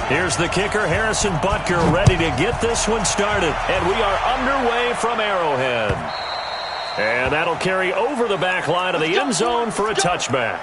Here's the kicker, Harrison Butker, ready to get this one started. And we are underway from Arrowhead. And that'll carry over the back line of the end zone for a touchback.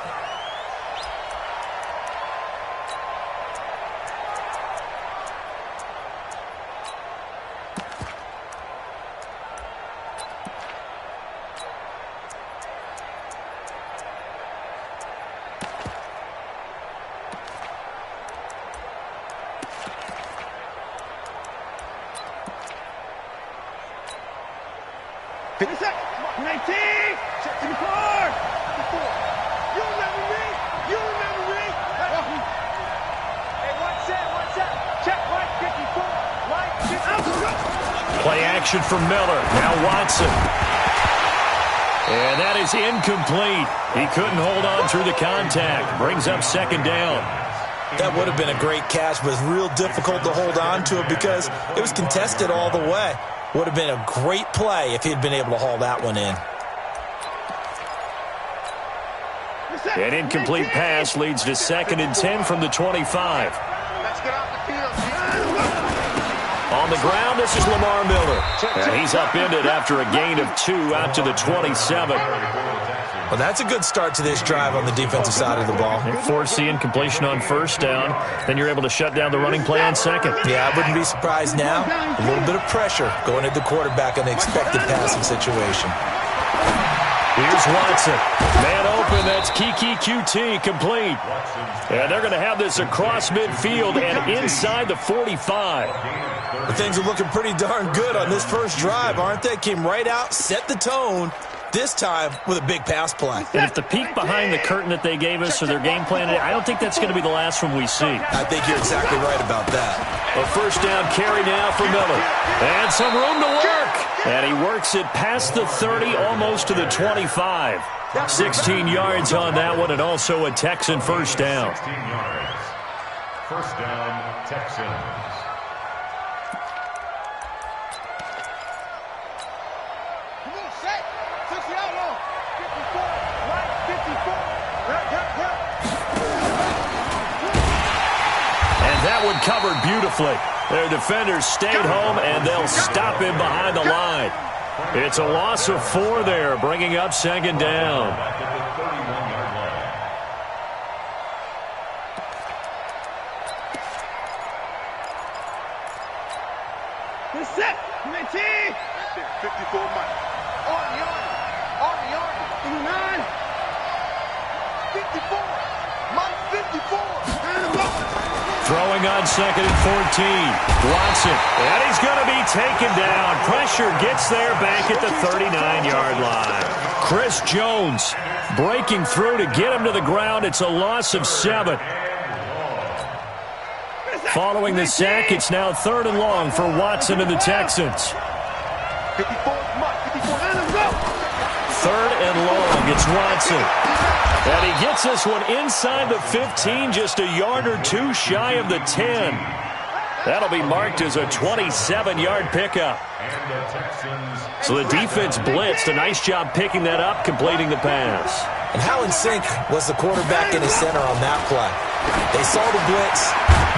Play action from Miller. Now Watson. And that is incomplete. He couldn't hold on through the contact. Brings up second down. That would have been a great catch, but it's real difficult to hold on to it because it was contested all the way. Would have been a great play if he'd been able to haul that one in. An incomplete pass leads to 2nd and 10 from the 25. Let's get off the field. On the ground, this is Lamar Miller. And he's upended after a gain of 2 out to the 27. Well, that's a good start to this drive on the defensive side of the ball. Force the incompletion on first down. Then you're able to shut down the running play on second. Yeah, I wouldn't be surprised now. A little bit of pressure going at the quarterback in the expected passing situation. Here's Watson. Man open, that's Kiki QT, complete. And they're going to have this across midfield and inside the 45. But things are looking pretty darn good on this first drive, aren't they? Came right out, set the tone, this time with a big pass play. And if the peek behind the curtain that they gave us or their game plan, I don't think that's going to be the last one we see. I think you're exactly right about that. A first down carry now for Miller. And some room to work. And he works it past the 30, almost to the 25. 16 yards on that one, and also a Texan first down. 16 yards. First down, Texans. That one covered beautifully. Their defenders stayed home, and they'll stop him behind the line. It's a loss of 4 there, bringing up second down. Set. 54 Mike. On the arm. 54. Mike 54. Throwing on 2nd and 14. Watson. And he's going to be taken down. Pressure gets there back at the 39-yard line. Chris Jones breaking through to get him to the ground. It's a loss of 7. Following the sack, it's now 3rd and long for Watson and the Texans. 3rd and long. It's Watson. And he gets this one inside the 15, just a yard or 2 shy of the 10. That'll be marked as a 27-yard pickup. So the defense blitzed. A nice job picking that up, completing the pass. And how in sync was the quarterback and his center on that play? They saw the blitz,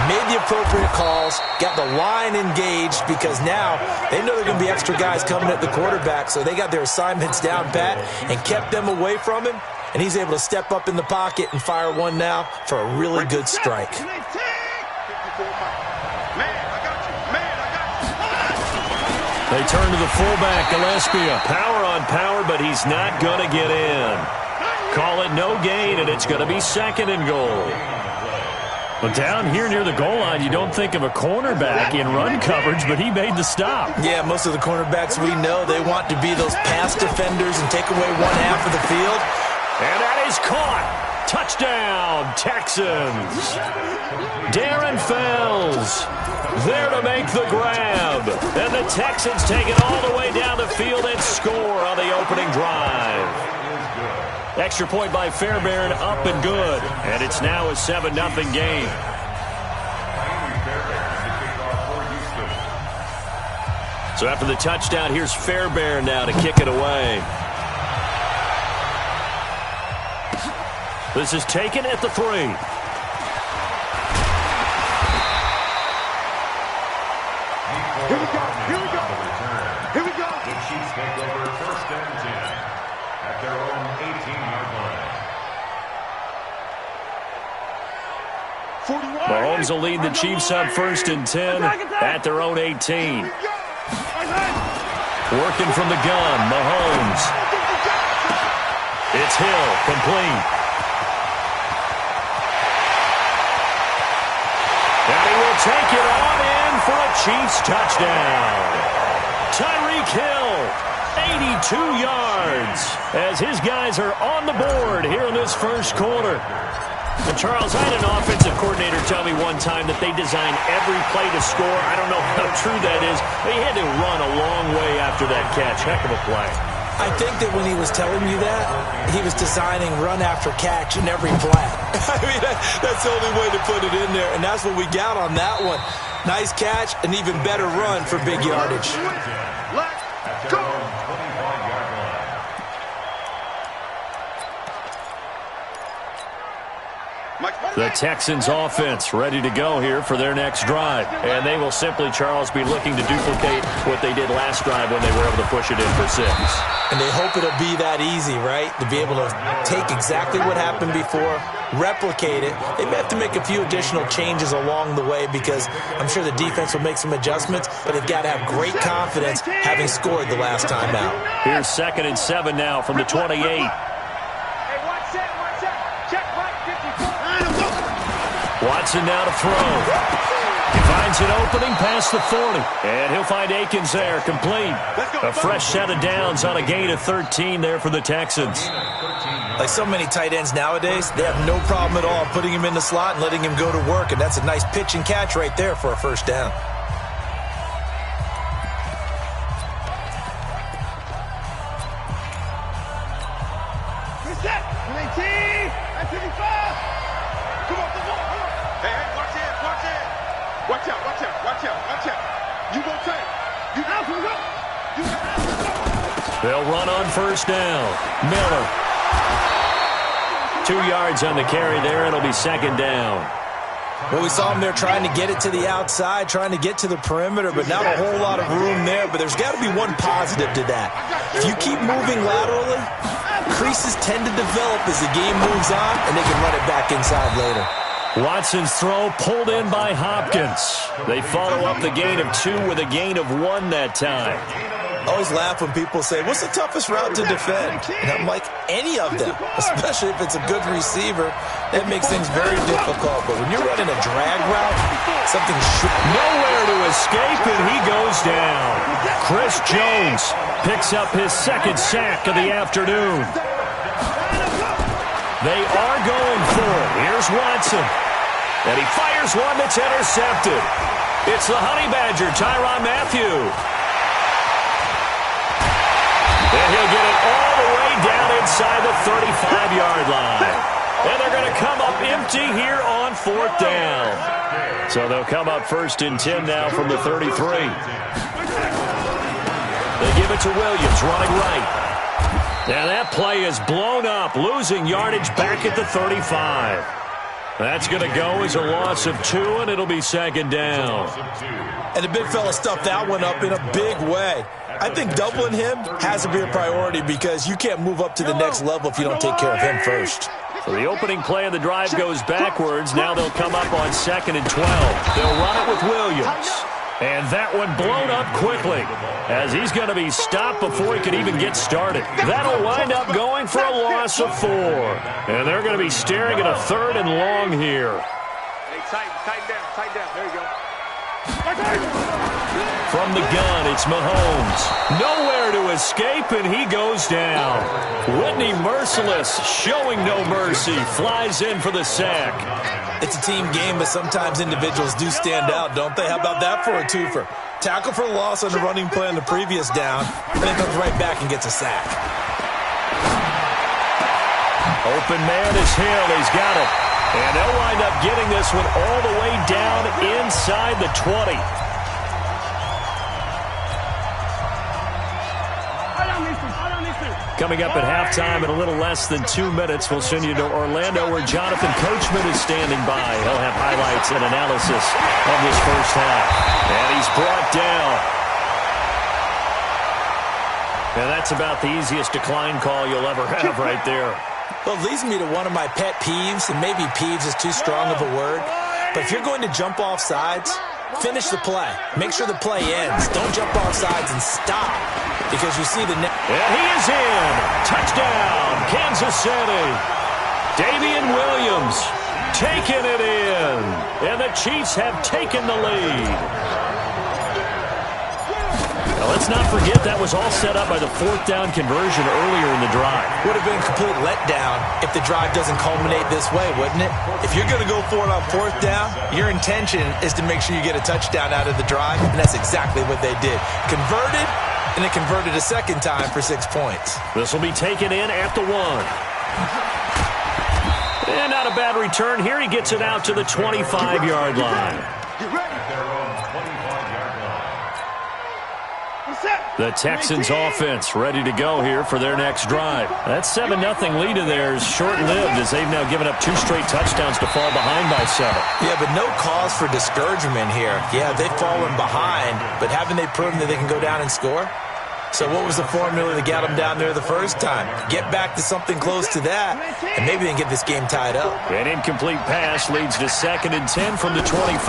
made the appropriate calls, got the line engaged because now they know there are going to be extra guys coming at the quarterback, so they got their assignments down pat and kept them away from him. And he's able to step up in the pocket and fire one now for a really good strike. They turn to the fullback, Gillespie. Power on power, but he's not going to get in. Call it no gain, and it's going to be 2nd and goal. But down here near the goal line, you don't think of a cornerback in run coverage, but he made the stop. Yeah, most of the cornerbacks we know, they want to be those pass defenders and take away one half of the field. And that is caught. Touchdown, Texans. Darren Fells there to make the grab. And the Texans take it all the way down the field and score on the opening drive. Extra point by Fairbairn, up and good. And it's now a 7-0 game. So after the touchdown, here's Fairbairn now to kick it away. This is taken at the 3. take over first and 10 at their own 18-yard line. Mahomes will lead the Chiefs on first and 10 at their own 18. Working from the gun, Mahomes. It's Hill, complete. And he will take it on in for a Chiefs touchdown. Tyreek Hill, 82 yards, as his guys are on the board here in this first quarter. And Charles, I had an offensive coordinator tell me one time that they design every play to score. I don't know how true that is. They had to run a long way after that catch. Heck of a play. I think that when he was telling you that, he was designing run after catch in every play. I mean, that's the only way to put it in there, and that's what we got on that one. Nice catch, an even better run for big yardage. Let's go. 25-yard line. The Texans offense ready to go here for their next drive. And they will simply, Charles, be looking to duplicate what they did last drive when they were able to push it in for 6. And they hope it'll be that easy, right? To be able to take exactly what happened before, replicate it. They may have to make a few additional changes along the way because I'm sure the defense will make some adjustments, but they've got to have great confidence having scored the last time out. Here's 2nd and 7 now from the 28. Watson now to throw. He finds an opening past the 40. And he'll find Akins there, complete. A fresh set of downs on a gain of 13 there for the Texans. Like so many tight ends nowadays, they have no problem at all putting him in the slot and letting him go to work. And that's a nice pitch and catch right there for a first down. They'll run on first down. Miller. 2 yards on the carry there. It'll be 2nd down. Well, we saw him there trying to get it to the outside, trying to get to the perimeter, but not a whole lot of room there. But there's got to be one positive to that. If you keep moving laterally, creases tend to develop as the game moves on, and they can run it back inside later. Watson's throw pulled in by Hopkins. They follow up the gain of 2 with a gain of 1 that time. I always laugh when people say, what's the toughest route to defend? And I'm like, any of them, especially if it's a good receiver. That makes things very difficult. But when you're running a drag route, something nowhere to escape, and he goes down. Chris Jones picks up his 2nd sack of the afternoon. They are going for it. Here's Watson. And he fires one that's intercepted. It's the Honey Badger, Tyrann Mathieu. And he'll get it all the way down inside the 35-yard line. And they're going to come up empty here on 4th down. So they'll come up 1st and 10 now from the 33. They give it to Williams, running right. Now that play is blown up, losing yardage back at the 35. That's going to go as a loss of 2, and it'll be 2nd down. And the big fella stuffed that one up in a big way. I think doubling him has to be a priority because you can't move up to the next level if you don't take care of him first. So the opening play of the drive goes backwards. Now they'll come up on 2nd and 12. They'll run it with Williams. And that one blown up quickly as he's going to be stopped before he can even get started. That'll wind up going for a loss of 4. And they're going to be staring at a 3rd and long here. Hey, tighten down. There you go. From the gun, it's Mahomes. Nowhere to escape, and he goes down. Whitney Merciless, showing no mercy, flies in for the sack. It's a team game, but sometimes individuals do stand out, don't they? How about that for a twofer? Tackle for loss on the running play on the previous down, and then comes right back and gets a sack. Open man is Hill. He's got it. And they'll wind up getting this one all the way down inside the 20. Coming up at halftime in a little less than 2 minutes, we'll send you to Orlando where Jonathan Coachman is standing by. He'll have highlights and analysis of this first half. And he's brought down. And that's about the easiest decline call you'll ever have right there. Well, it leads me to one of my pet peeves, and maybe peeves is too strong of a word, but if you're going to jump off sides, finish the play. Make sure the play ends. Don't jump off sides and stop, because you see the net. And he is in. Touchdown, Kansas City. Damian Williams taking it in. And the Chiefs have taken the lead. Now, let's not forget that was all set up by the fourth down conversion earlier in the drive. Would have been a complete letdown if the drive doesn't culminate this way, wouldn't it? If you're going to go for it on fourth down, your intention is to make sure you get a touchdown out of the drive, and that's exactly what they did. Converted, and it converted a second time for 6 points. This will be taken in at the 1. And not a bad return here. He gets it out to the 25-yard line. The Texans offense ready to go here for their next drive. That 7-0 lead of theirs short-lived as they've now given up 2 straight touchdowns to fall behind by 7. Yeah, but no cause for discouragement here. Yeah, they've fallen behind, but haven't they proven that they can go down and score? So what was the formula that got them down there the first time? Get back to something close to that, and maybe they can get this game tied up. An incomplete pass leads to 2nd and 10 from the 25.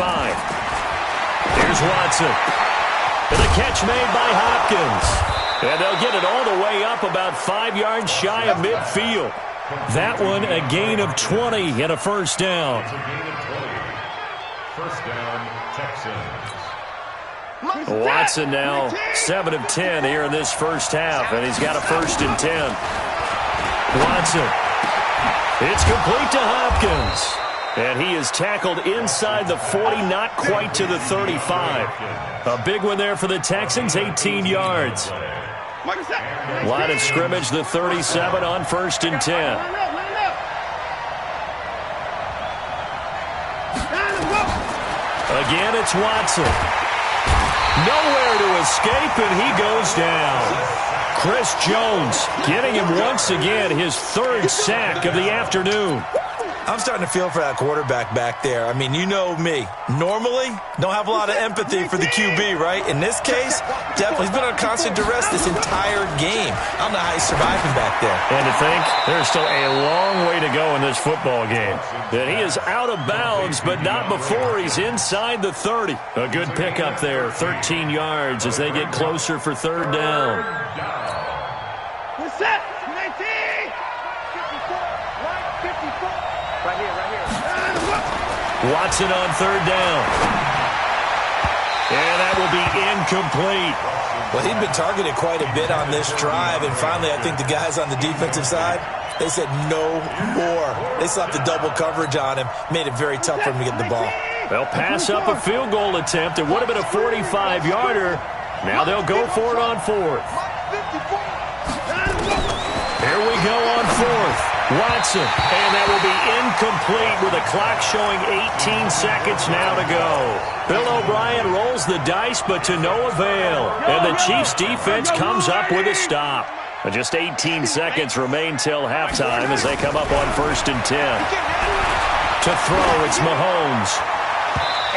Here's Watson. And the catch made by Hopkins. And they'll get it all the way up about 5 yards shy of midfield. That one a gain of 20 and a first down. First down, Texans. Watson now 7 of 10 here in this first half, and he's got a 1st and 10. Watson. It's complete to Hopkins. And he is tackled inside the 40, not quite to the 35. A big one there for the Texans, 18 yards. Line of scrimmage, the 37 on 1st and 10. Again, it's Watson. Nowhere to escape, and he goes down. Chris Jones getting him once again, his 3rd sack of the afternoon. I'm starting to feel for that quarterback back there. I mean, you know me. Normally, don't have a lot of empathy for the QB, right? In this case, definitely. He's been on constant duress this entire game. I don't know how he's surviving back there. And to think, there's still a long way to go in this football game. That he is out of bounds, but not before he's inside the 30. A good pickup there, 13 yards as they get closer for 3rd down. What's up? 19! 54. Right here. Watson on 3rd down. And that will be incomplete. Well, he'd been targeted quite a bit on this drive, and finally I think the guys on the defensive side, they said no more. They slapped the double coverage on him, made it very tough for him to get the ball. They'll pass up a field goal attempt. It would have been a 45-yarder. Now they'll go for it on 4th. Here we go on 4th. Watson, and that will be incomplete with a clock showing 18 seconds now to go. Bill O'Brien rolls the dice, but to no avail. And the Chiefs' defense comes up with a stop. Just 18 seconds remain till halftime as they come up on 1st and 10. To throw, it's Mahomes.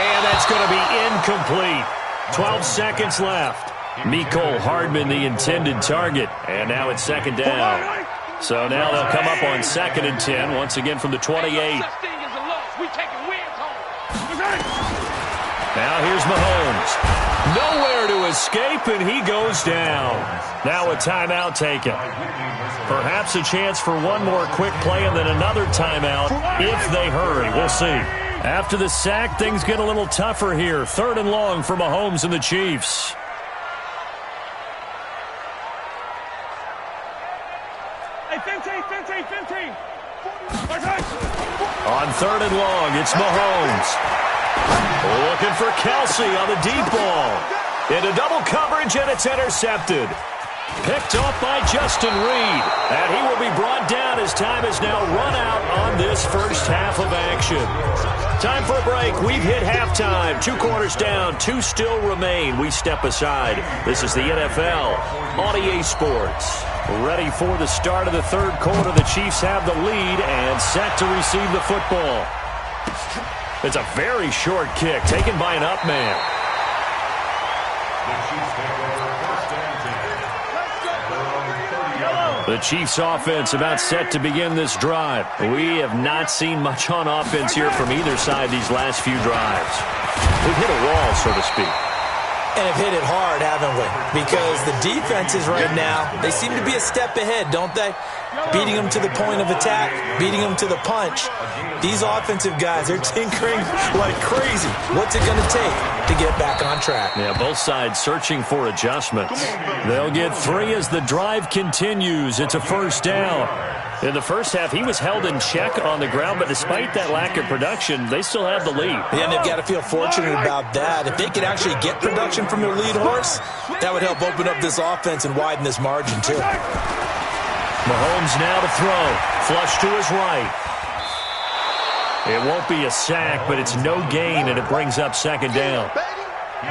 And that's going to be incomplete. 12 seconds left. Mecole Hardman, the intended target. And now it's 2nd down. So now they'll come up on 2nd and 10, once again from the 28. Now here's Mahomes. Nowhere to escape, and he goes down. Now a timeout taken. Perhaps a chance for one more quick play and then another timeout if they hurry. We'll see. After the sack, things get a little tougher here. 3rd and long for Mahomes and the Chiefs. On 3rd and long, it's Mahomes. Looking for Kelsey on the deep ball. Into double coverage, and it's intercepted. Picked off by Justin Reed. And he will be brought down as time has now run out on this first half of action. Time for a break. We've hit halftime. 2 quarters down, 2 still remain. We step aside. This is the NFL on EA Sports. Ready for the start of the 3rd quarter. The Chiefs have the lead and set to receive the football. It's a very short kick taken by an up man. The Chiefs take over 1st and 10. The Chiefs offense about set to begin this drive. We have not seen much on offense here from either side these last few drives. We've hit a wall, so to speak. And have hit it hard, haven't we? Because the defenses right now, they seem to be a step ahead, don't they? Beating them to the point of attack, beating them to the punch. These offensive guys, they're tinkering like crazy. What's it going to take to get back on track? Yeah, both sides searching for adjustments. They'll get 3 as the drive continues. It's a first down. In the first half, he was held in check on the ground, but despite that lack of production, they still have the lead. Yeah, and they've got to feel fortunate about that. If they could actually get production from their lead horse, that would help open up this offense and widen this margin, too. Mahomes now to throw. Flush to his right. It won't be a sack, but it's no gain, and it brings up second down.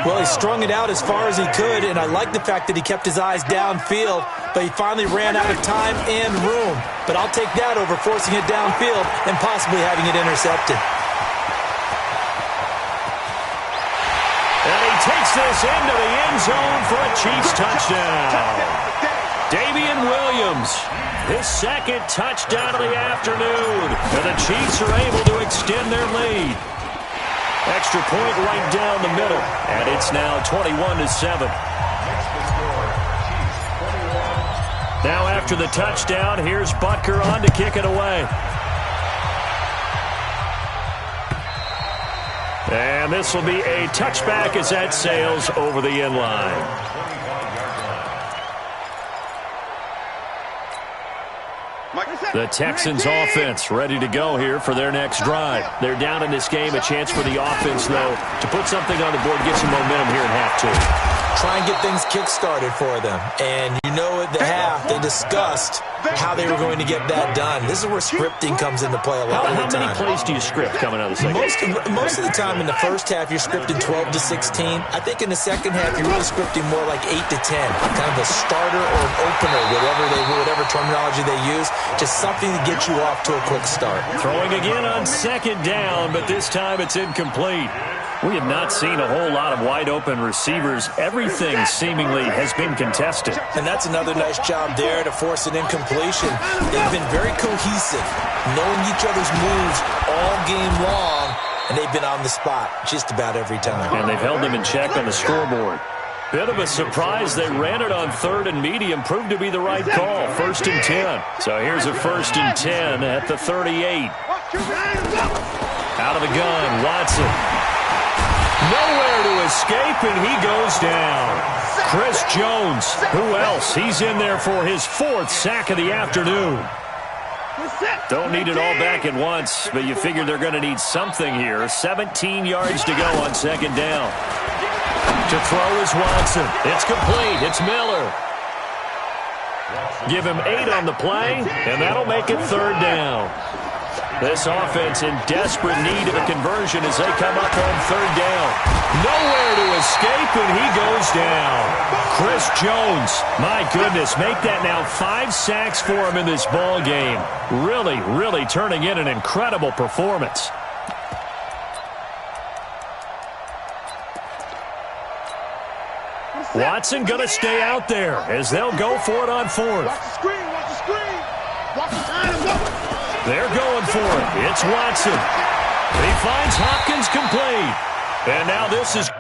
Well, he strung it out as far as he could, and I like the fact that he kept his eyes downfield, but he finally ran out of time and room. But I'll take that over forcing it downfield and possibly having it intercepted. And he takes this into the end zone for a Chiefs touchdown. Damian Williams, his second touchdown of the afternoon. And the Chiefs are able to extend their lead. Extra point right down the middle. And it's now 21-7. Now after the touchdown, here's Butker on to kick it away. And this will be a touchback as that sails over the end line. The Texans offense ready to go here for their next drive. They're down in this game. A chance for the offense, though, to put something on the board, get some momentum here in half 2. Try and get things kick-started for them. And you know at the half, they discussed how they were going to get that done. This is where scripting comes into play a lot of the time. How many plays do you script coming out of the second? Most of the time in the first half, you're scripting 12 to 16. I think in the second half, you're really scripting more like 8 to 10. Kind of a starter or an opener, whatever terminology they use. Just something to get you off to a quick start. Throwing again on second down, but this time it's incomplete. We have not seen a whole lot of wide-open receivers. Everything seemingly has been contested. And that's another nice job there to force an incompletion. They've been very cohesive, knowing each other's moves all game long, and they've been on the spot just about every time. And they've held them in check on the scoreboard. Bit of a surprise. They ran it on 3rd and medium. Proved to be the right call. 1st and 10. So here's a 1st and 10 at the 38. Out of the gun, Watson. Nowhere to escape, and he goes down. Chris Jones, who else? He's in there for his 4th sack of the afternoon. Don't need it all back at once, but you figure they're going to need something here. 17 yards to go on second down. To throw is Watson. It's complete. It's Miller. Give him 8 on the play, and that'll make it 3rd down. This offense in desperate need of a conversion as they come up on 3rd down. Nowhere to escape, and he goes down. Chris Jones, my goodness, make that now 5 sacks for him in this ball game. Really, really turning in an incredible performance. Watson going to stay out there as they'll go for it on 4th. Watch the screen, watch the screen. Watch the time, go. They're going for it. It's Watson. He finds Hopkins complete. And now this is